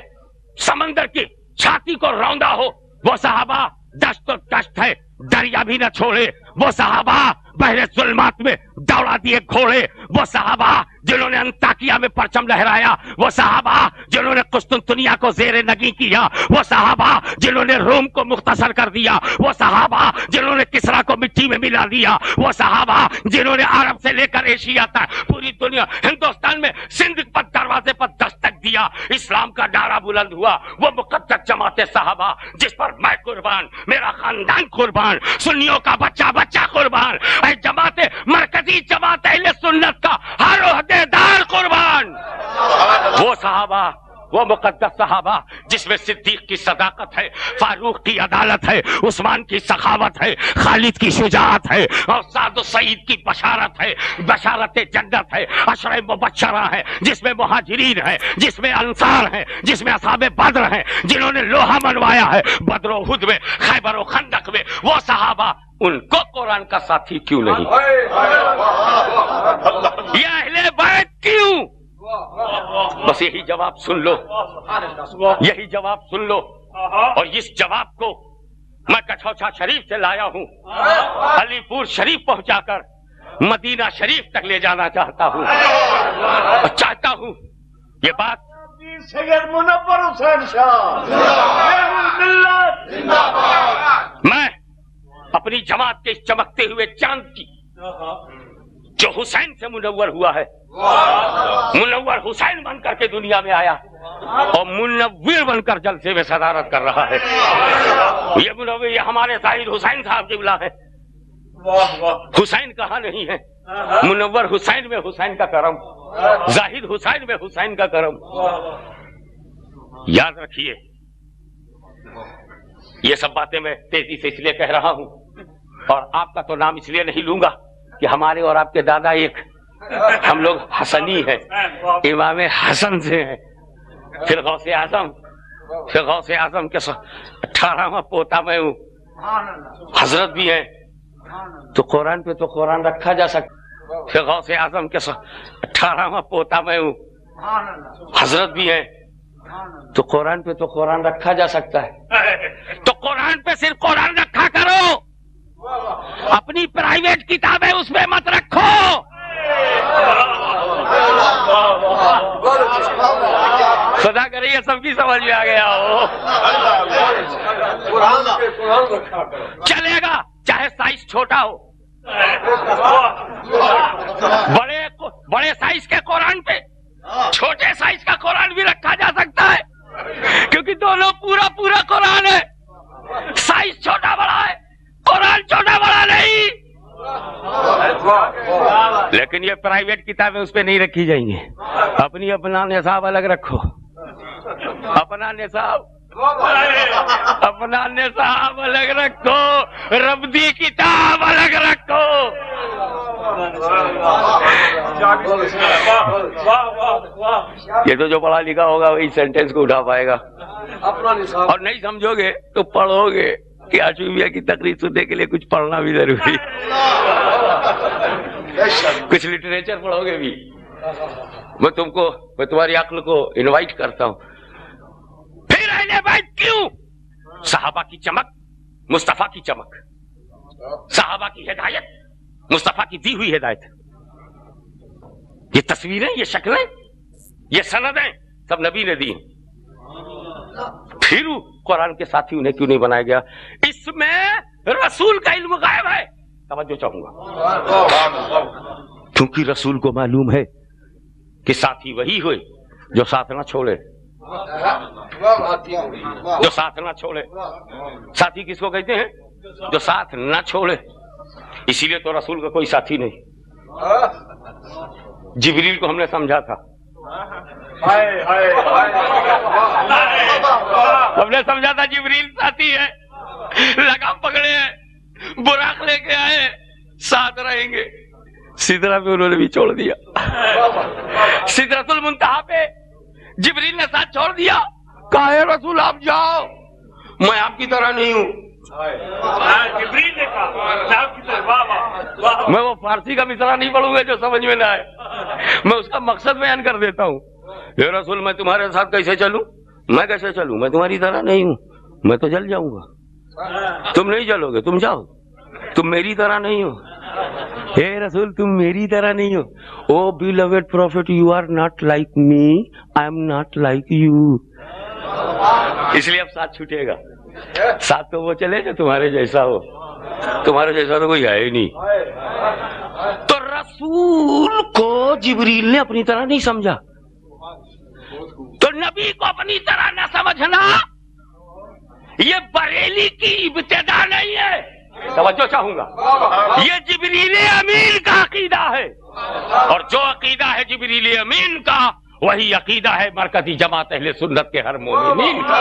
سمندر کی چھاتی کو روندا ہو، وہ صحابہ دشت تو دشت ہے، دریا بھی نہ چھوڑے، وہ صحابہ بحر ظلمات میں دوڑا دیے گھوڑے، وہ صحابہ جنہوں نے انطاکیہ میں پرچم لہرایا، وہ صحابہ جنہوں نے قسطنطنیہ کو زیر نگی کیا، وہ صحابہ جنہوں نے روم کو مختصر کر دیا، وہ صحابہ جنہوں نے کسرا کو مٹی میں ملا دیا، وہ صحابہ جنہوں نے عرب سے لے کر ایشیا تک پوری دنیا، ہندوستان میں سندھ پر دروازے پر دستک دیا، اسلام کا نعرہ بلند ہوا، وہ مقدس جماعت صحابہ جس پر میں قربان، میرا خاندان قربان، سنیوں کا بچہ بچہ قربان، اے جماعت مرکزی جماعت اہل سنت کا ہر عہدے دار قربان۔ وہ صحابہ، وہ مقدس صحابہ جس میں صدیق کی صداقت ہے، فاروق کی عدالت ہے، عثمان کی سخاوت ہے، خالد کی شجاعت ہے، اور سعد و سعید کی بشارت ہے، بشارت جنت ہے، عشرہ مبشرہ ہے، جس میں مہاجرین ہے، جس میں انصار ہیں، جس میں اصحاب بدر ہیں، جنہوں نے لوہا منوایا ہے بدر و احد میں، خیبر و خندق میں۔ وہ صحابہ، ان کو قرآن کا ساتھی کیوں نہیں؟ یہ اہل بیت کیوں؟ بس یہی جواب سن لو، یہی جواب سن لو، اور اس جواب کو میں کچھوچا شریف سے لایا ہوں، علی پور شریف پہنچا کر مدینہ شریف تک لے جانا چاہتا ہوں، اور چاہتا ہوں یہ بات سید منور حسین شاہ میں اپنی جماعت کے اس چمکتے ہوئے چاند کی جو حسین سے منور ہوا ہے، منور حسین بن کر کے دنیا میں آیا اور منور بن کر جلسے میں صدارت کر رہا ہے، یہ منور، یہ ہمارے زاہد حسین صاحب قبلہ ہے۔ حسین کہاں نہیں ہے، منور حسین میں حسین کا کرم، زاہد حسین میں حسین کا کرم۔ یاد رکھیے، یہ سب باتیں میں تیزی سے اس لیے کہہ رہا ہوں، اور آپ کا تو نام اس لیے نہیں لوں گا کہ ہمارے اور آپ کے دادا ایک، ہم لوگ حسنی ہیں، امام حسن سے ہیں، پھر غوث اعظم، پھر غوث اعظم کے 18واں پوتا میں ہوں، حضرت بھی ہیں، تو قرآن پہ تو قرآن رکھا جا سکتا، پھر غوث اعظم کے 18واں پوتا میں ہوں، حضرت بھی ہیں، تو قرآن پہ تو قرآن رکھا جا سکتا ہے، تو قرآن پہ صرف قرآن رکھا کرو، اپنی پرائیویٹ کتابیں اس میں مت رکھو۔ خدا کرے یہ سب کی سمجھ میں آ گیا ہو، چلے گا چاہے سائز چھوٹا ہو، بڑے سائز کے قرآن پہ چھوٹے سائز کا قرآن بھی رکھا جا سکتا ہے، کیونکہ دونوں پورا پورا قرآن ہے. سائز چھوٹا بڑا ہے، قرآن چھوٹا بڑا نہیں. لیکن یہ پرائیویٹ کتابیں اس پہ نہیں رکھی جائیں گی. اپنا نصاب الگ رکھو، اپنا نصاب الگ رکھو، ربدی کتاب الگ رکھو. یہ تو جو پڑھا لکھا ہوگا وہی سینٹینس کو اٹھا پائے گا، اور نہیں سمجھو گے تو پڑھو گے کہ آشمیہ کی تقریر سننے کے لیے کچھ پڑھنا بھی ضروری، کچھ لٹریچر پڑھو گے بھی. میں تمہاری عقل کو انوائٹ کرتا ہوں. پھر اہل بیت کیوں؟ صحابہ کی چمک، مصطفیٰ کی چمک، صحابہ کی ہدایت، مصطفیٰ کی دی ہوئی ہدایت. یہ تصویریں، یہ شکلیں، یہ سندیں سب نبی نے دی ہیں. پھر قرآن کے ساتھی انہیں کیوں نہیں بنایا گیا؟ اس میں رسول کا علم غائب ہے. توجہ چاہوں گا، کیونکہ رسول کو معلوم ہے کہ ساتھی وہی ہوئے جو ساتھ نہ چھوڑے، جو ساتھ نہ چھوڑے. ساتھی کس کو کہتے ہیں؟ جو ساتھ نہ چھوڑے. اسی لیے تو رسول کا کوئی ساتھی نہیں. جبریل کو ہم نے سمجھا تھا، ہم نے سمجھا تھا جبریل ساتھی ہے، لگام پکڑے ہیں، براق لے کے آئے، ساتھ رہیں گے. سدرہ پہ انہوں نے بھی چھوڑ دیا، سدرۃ المنتہا پہ جبریل نے ساتھ چھوڑ دیا. کہا ہے رسول آپ جاؤ، میں آپ کی طرح نہیں ہوں. جبریل نے کہا، میں وہ فارسی کا مصرع نہیں پڑھوں گا جو سمجھ میں نہ آئے، میں اس کا مقصد بیان کر دیتا ہوں. اے رسول میں تمہارے ساتھ کیسے چلوں؟ میں کیسے چلوں؟ میں تمہاری طرح نہیں ہوں، میں تو جل جاؤں گا. تم نہیں جلو گے، تم جاؤ، تم میری طرح نہیں ہو. اے رسول تم میری طرح نہیں ہو. O beloved prophet you are not like me, I am not like you. اس لیے اب ساتھ چھوٹے گا. ساتھ تو وہ چلے جو تمہارے جیسا ہو، تمہارے جیسا تو کوئی ہے ہی نہیں. تو رسول کو جبریل نے اپنی طرح نہیں سمجھا، تو نبی کو اپنی طرح نہ سمجھنا یہ بریلی کی ابتدا نہیں ہے. توجہ چاہوں گا، یہ جبریل امین کا عقیدہ ہے، اور جو عقیدہ ہے جبریل امین کا وہی عقیدہ ہے مرکزی جماعت اہل سنت کے ہر مومنین کا.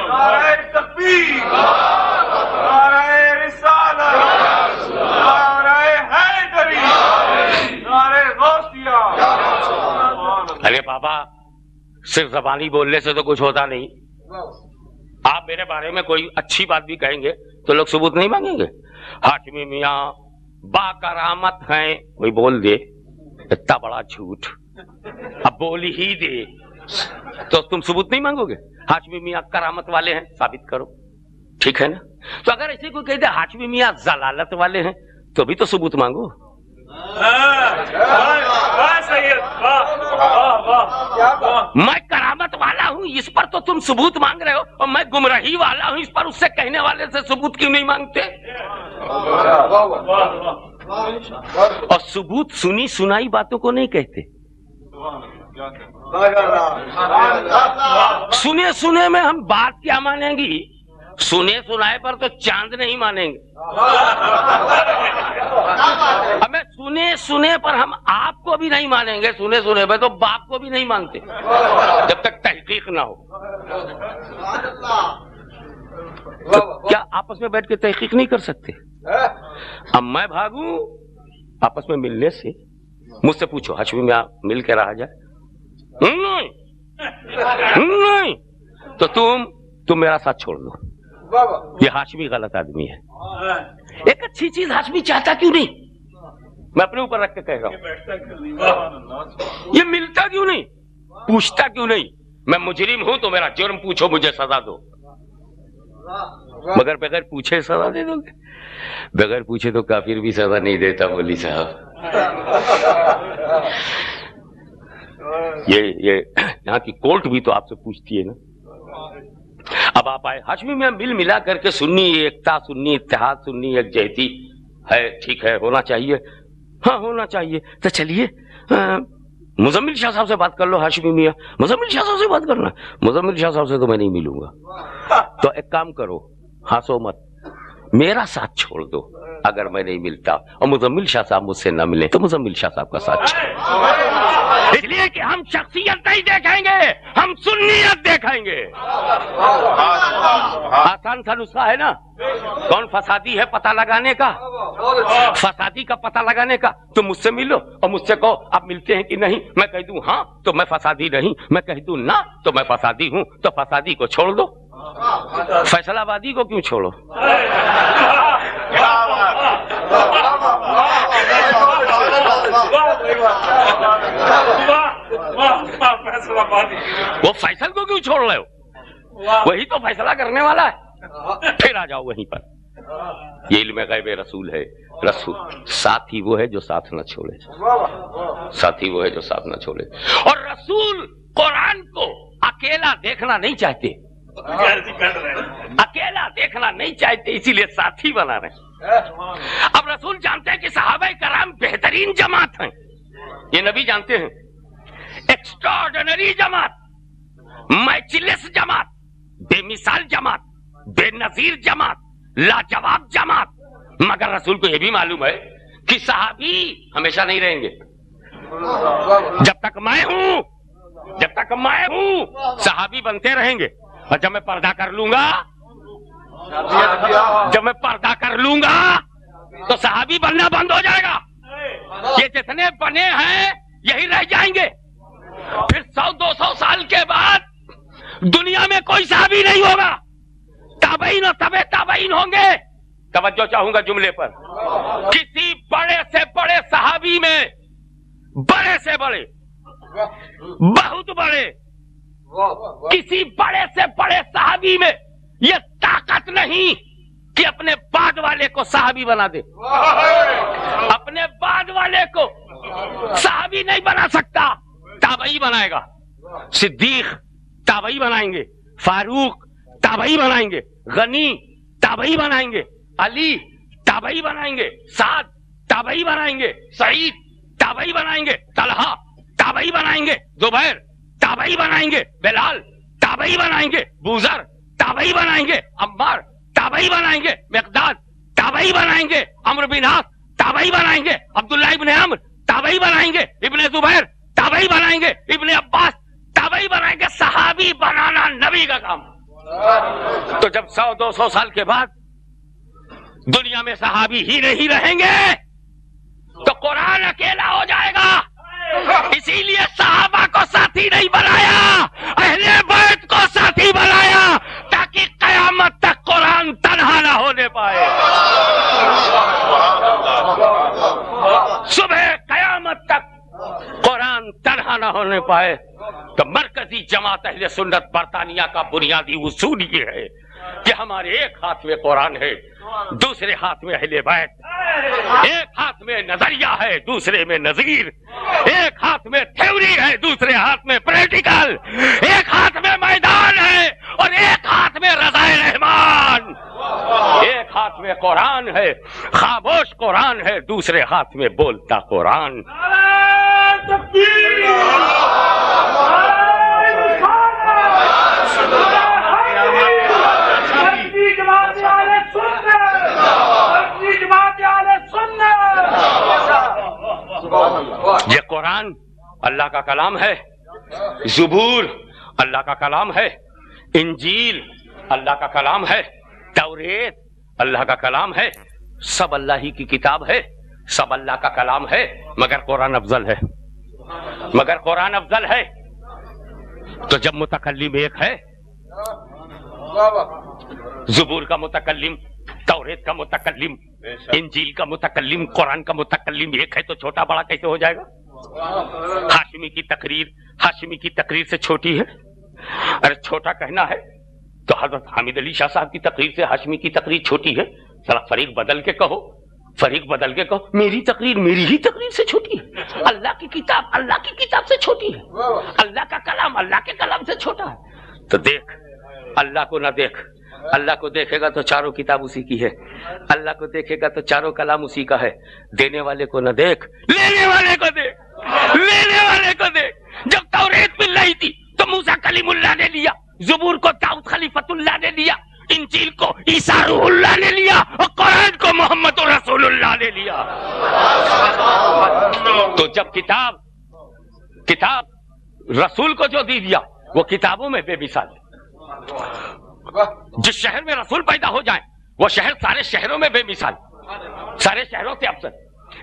نعرہ تکبیر، نعرہ رسالت، نعرہ حیدری، نعرہ غوثیہ. ارے بابا صرف زبانی بولنے سے تو کچھ ہوتا نہیں. آپ میرے بارے میں کوئی اچھی بات بھی کہیں گے تو لوگ ثبوت نہیں مانگیں گے. ہاشمی میاں با کرامت ہیں، کوئی بول دے اتنا بڑا جھوٹ، اب بول ہی دے تو تم ثبوت نہیں مانگو گے. ہاشمی میاں کرامت والے ہیں، ثابت کرو، ٹھیک ہے نا. تو اگر ایسے کوئی کہتے ہاشمی میاں ضلالت والے ہیں تو بھی تو ثبوت مانگو. میں کرامت والا ہوں اس پر تو تم ثبوت مانگ رہے ہو، اور میں گمراہی والا ہوں اس پر اس سے کہنے والے سے ثبوت کیوں نہیں مانگتے؟ اور ثبوت سنی سنائی باتوں کو نہیں کہتے. سنے سنے میں ہم بات کیا مانیں گی؟ سنے سنائے پر تو چاند نہیں مانیں گے. ہمیں سنے سنے پر ہم آپ کو بھی نہیں مانیں گے، سنے سنے پہ تو باپ کو بھی نہیں مانتے جب تک تحقیق نہ ہو. تو کیا آپس میں بیٹھ کے تحقیق نہیں کر سکتے؟ اب میں بھاگوں آپس میں ملنے سے؟ مجھ سے پوچھو ہاشمی میں مل کے رہا جائے؟ نہیں. تو تم میرا ساتھ چھوڑ دو. یہ ہاشمی غلط آدمی ہے. ایک اچھی چیز ہاشمی چاہتا کیوں نہیں؟ میں اپنے اوپر رکھ کے کہہ رہا ہوں. یہ ملتا کیوں نہیں؟ پوچھتا کیوں نہیں؟ میں مجرم ہوں تو میرا جرم پوچھو، مجھے سزا دو. مگر بغیر پوچھے سزا دے دو گے؟ بغیر پوچھے تو کافر بھی سزا نہیں دیتا مولوی صاحب. یہ یہاں کی کورٹ بھی تو آپ سے پوچھتی ہے نا. اب آپ آئے ہاشمی میں مل ملا کر کے سنی ایکتا، سنی اتحاد، سنی یکجہتی ہے، ٹھیک ہے ہونا چاہیے. ہاں ہونا چاہیے. تو چلیے مزمل شاہ صاحب سے بات کر لو. ہاشمی میاں مزمل شاہ صاحب سے بات کرنا. مزمل شاہ صاحب سے تو میں نہیں ملوں گا. تو ایک کام کرو, ہنسو مت, میرا ساتھ چھوڑ دو اگر میں نہیں ملتا, اور مزمل شاہ صاحب مجھ سے نہ ملے تو مزمل شاہ صاحب کا ساتھ چھوڑ. اس لیے کہ ہم شخصیت نہیں دیکھیں گے, ہم سنیت دیکھیں گے. آسان سا نسخہ ہے نا. کون فسادی ہے پتہ لگانے کا, فسادی کا پتہ لگانے کا. تم مجھ سے ملو اور مجھ سے کہو آپ ملتے ہیں کہ نہیں. میں کہہ دوں ہاں تو میں فسادی نہیں, میں کہہ دوں نہ تو میں فسادی ہوں. تو فسادی کو چھوڑ دو, فیصلہ آبادی کو کیوں چھوڑو. وہ فیصل کو کیوں چھوڑ رہے ہو, وہی تو فیصلہ کرنے والا ہے. پھر آ جاؤ وہیں پر. یہ علم غیب رسول ہے. رسول ساتھی وہ ہے جو ساتھ نہ چھوڑے, ساتھی وہ ہے جو ساتھ نہ چھوڑے. اور رسول قرآن کو اکیلا دیکھنا نہیں چاہتے, اکیلا دیکھنا نہیں چاہتے, اسی لیے ساتھی بنا رہے ہیں. اب رسول جانتے ہیں کہ صحابہ کرام بہترین جماعت ہیں. یہ نبی جانتے ہیں ایکسٹراڈنری جماعت, میچلیس جماعت, بے مثال جماعت, بے نظیر جماعت, لاجواب جماعت. مگر رسول کو یہ بھی معلوم ہے کہ صحابی ہمیشہ نہیں رہیں گے. جب تک میں ہوں, جب تک میں ہوں صحابی بنتے رہیں گے. اور جب میں پردہ کر لوں گا, جب میں پردہ کر لوں گا تو صحابی بننا بند ہو جائے گا. یہ جتنے بنے ہیں یہی رہ جائیں گے. پھر 100-200 سال کے بعد دنیا میں کوئی صحابی نہیں ہوگا. تابعین اور تبع تابعین ہوں گے. توجہ چاہوں گا جملے پر. کسی بڑے سے بڑے صحابی میں, بڑے سے بڑے, بہت بڑے, کسی بڑے سے بڑے صحابی میں یہ طاقت نہیں کہ اپنے بعد والے کو صحابی بنا دے. اپنے بعد والے کو صحابی نہیں بنا سکتا, تابعی بنائے گا. صدیق تابعی بنائیں گے, فاروق تابعی بنائیں گے, غنی تابعی بنائیں گے, علی تابعی بنائیں گے, سعد تابعی بنائیں گے, سعید تابعی بنائیں گے, طلحہ تابعی بنائیں گے, زبیر تابعی بنائیں گے, بلال تابعی بنائیں گے, بوذر تابعی بنائیں گے, عمار تابعی بنائیں گے, مقداد تابعی بنائیں گے, عمرو بن عاص تابعی بنائیں گے, عبداللہ ابن عمرو تابعی بنائیں گے, ابن زبیر تابعی بنائیں گے, ابن عباس تابعی بنائیں گے. صحابی بنانا نبی کا کام. تو جب 100-200 سال کے بعد دنیا میں صحابی ہی نہیں رہیں گے تو قرآن اکیلا ہو جائے گا. اسی لیے صحابہ کو ساتھی نہیں بنایا, اہل بیت کو ساتھی بنایا تاکہ قیامت تک قرآن تنہا نہ ہونے پائے. صبح قیامت تک قرآن تنہا نہ ہونے پائے. تو مرکزی جماعت اہل سنت برطانیہ کا بنیادی اصول یہ ہے کہ ہمارے ایک ہاتھ میں قرآن ہے, دوسرے ہاتھ میں اہل بیت, ایک ہاتھ میں نظریہ ہے, دوسرے میں نظیر, ایک ہاتھ میں تھیوری ہے, دوسرے ہاتھ میں پریکٹیکل, ایک ہاتھ میں میدان ہے اور ایک ہاتھ میں رضائے رحمان, ایک ہاتھ میں قرآن ہے, خاموش قرآن ہے, دوسرے ہاتھ میں بولتا قرآن. یہ قرآن اللہ کا کلام ہے, زبور اللہ کا کلام ہے, انجیل اللہ کا کلام ہے, توریت اللہ کا کلام ہے, سب اللہ ہی کی کتاب ہے, سب اللہ کا کلام ہے, مگر قرآن افضل ہے, مگر قرآن افضل ہے. تو جب متکلم ایک ہے, زبور کا متکلم, توریت کا متکلم, انجیل کا متکلم, قرآن کا متکلم ایک ہے, تو چھوٹا بڑا کیسے ہو جائے گا؟ ہاشمی کی تقریر ہاشمی کی تقریر سے چھوٹی ہے. ارے چھوٹا کہنا ہے تو حضرت حامد علی شاہ صاحب کی تقریر سے ہاشمی کی تقریر چھوٹی ہے. ذرا فریق بدل کے کہو, فریق بدل کے کہو میری تقریر میری ہی تقریر سے چھوٹی ہے, اللہ کی کتاب اللہ کی کتاب سے چھوٹی ہے, اللہ کا کلام اللہ کے کلام سے چھوٹا ہے. تو دیکھ اللہ کو نہ دیکھ, اللہ کو دیکھے گا تو چاروں کتاب اسی کی ہے، اللہ کو دیکھے گا تو چاروں کلام اسی کا ہے. دینے والے کو نہ دیکھ، لینے والے کو دیکھ، لینے والے کو دیکھ. جب توریت مل رہی تھی تو موسیٰ کلیم اللہ نے لیا، زبور کو داؤد خلیفۃ اللہ نے لیا، انجیل کو عیسیٰ روح اللہ نے لیا، اور قرآن کو محمد رسول اللہ نے لیا. تو جب کتاب رسول کو جو دی دیا وہ کتابوں میں بے مثال ہے. جس شہر میں رسول پیدا ہو جائیں وہ شہر سارے شہروں میں بے مثال، سارے شہروں سے افضل.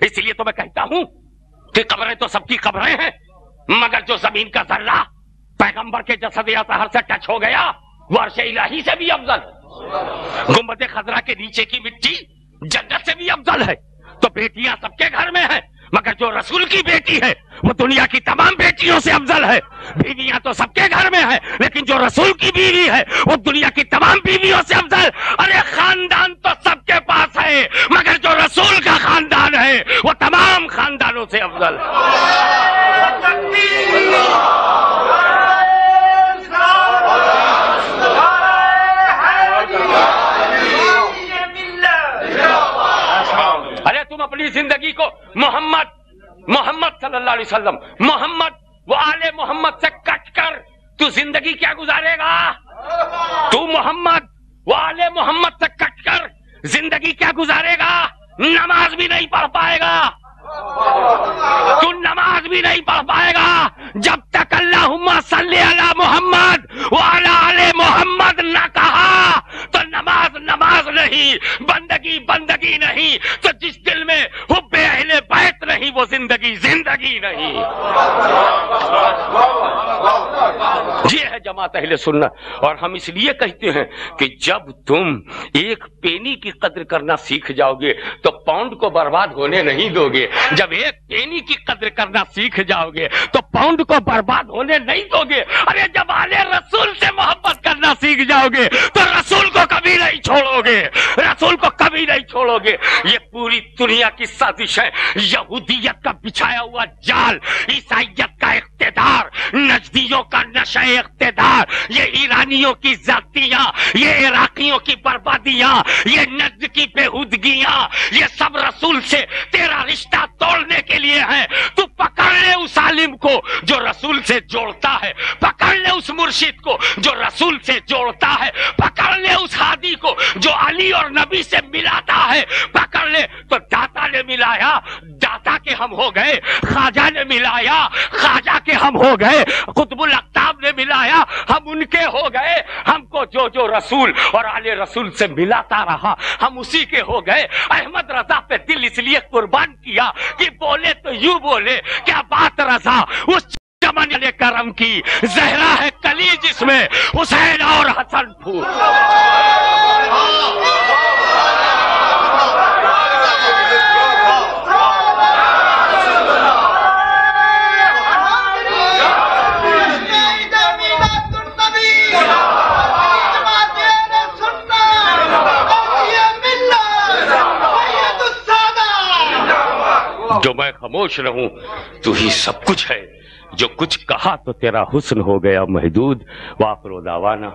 اس لیے تو میں کہتا ہوں کہ قبریں تو سب کی قبریں ہیں، مگر جو زمین کا ذرہ پیغمبر کے جسد اطہر سے ٹچ ہو گیا وہ عرش الہی سے بھی افضل ہے. گنبد خضرا کے نیچے کی مٹی جنت سے بھی افضل ہے. تو بیٹیاں سب کے گھر میں ہیں، مگر جو رسول کی بیٹی ہے وہ دنیا کی تمام بیٹیوں سے افضل ہے. بیویاں تو سب کے گھر میں ہیں، لیکن جو رسول کی بیوی ہے وہ دنیا کی تمام بیویوں سے افضل. ارے خاندان تو سب کے پاس ہے، مگر جو رسول کا خاندان ہے وہ تمام خاندانوں سے افضل ہے. ارے تم اپنی زندگی کو محمد صلی اللہ علیہ وسلم، محمد و آل محمد سے کٹ کر تو زندگی کیا گزارے گا؟ تو محمد و آل محمد سے کٹ کر زندگی کیا گزارے گا؟ نماز بھی نہیں پڑھ پائے گا، تو نماز بھی نہیں پڑھ پائے گا جب تک اللہم صلی علی محمد وعلی آل محمد نہ کہا. تو نماز نہیں، بندگی نہیں. تو جس دل میں حب اہل بیت نہیں وہ زندگی نہیں. یہ ہے جماعت اہل سنت. اور ہم اس لیے کہتے ہیں کہ جب تم ایک پینی کی قدر کرنا سیکھ جاؤ گے تو پاؤنڈ کو برباد ہونے نہیں دو گے. جب ایک پینی کی قدر کرنا سیکھ جاؤ گے تو پاؤنڈ کو برباد ہونے نہیں دو گے. ارے جب آل رسول سے محبت کرنا سیکھ جاؤ گے تو رسول کو کبھی نہیں چھوڑو گے، رسول کو کبھی نہیں چھوڑو گے. یہ پوری دنیا کی سازش ہے، یہودیت کا بچھایا ہوا جال، عیسائیت کا اقتدار، نجدیوں کا نشہ اقتدار، یہ ایرانیوں کی زیادتیاں، یہ عراقیوں کی بربادیاں، یہ نجد کی بےہودگیاں، یہ سب رسول سے تیرا رشتہ توڑنے کے لیے ہے. تو پکڑ لے اس عالم کو جو رسول سے جوڑتا ہے، پکڑ لے اس مرشد کو جو رسول سے جوڑتا ہے، پکڑ لے اس ہادی کو جو علی اور نبی سے ملاتا ہے، پکڑ لے. تو داتا نے ملایا، داتا کے ہم ہو گئے. خواجہ نے ملایا، خواجہ کے ہم ہو گئے. قطب الاقطاب نے ملایا، ہم ان کے ہو گئے. ہم کو جو رسول اور آل رسول سے ملاتا رہا ہم اسی کے ہو گئے. احمد رضا پہ دل اس لیے قربان کیا کہ بولے تو یوں بولے، کیا بات رضا اس چمن علی کرم کی، زہرا ہے کلی جس میں حسین اور حسن پھول. جو میں خاموش رہوں تو ہی سب کچھ ہے، جو کچھ کہا تو تیرا حسن ہو گیا محدود. وآخر دعوانا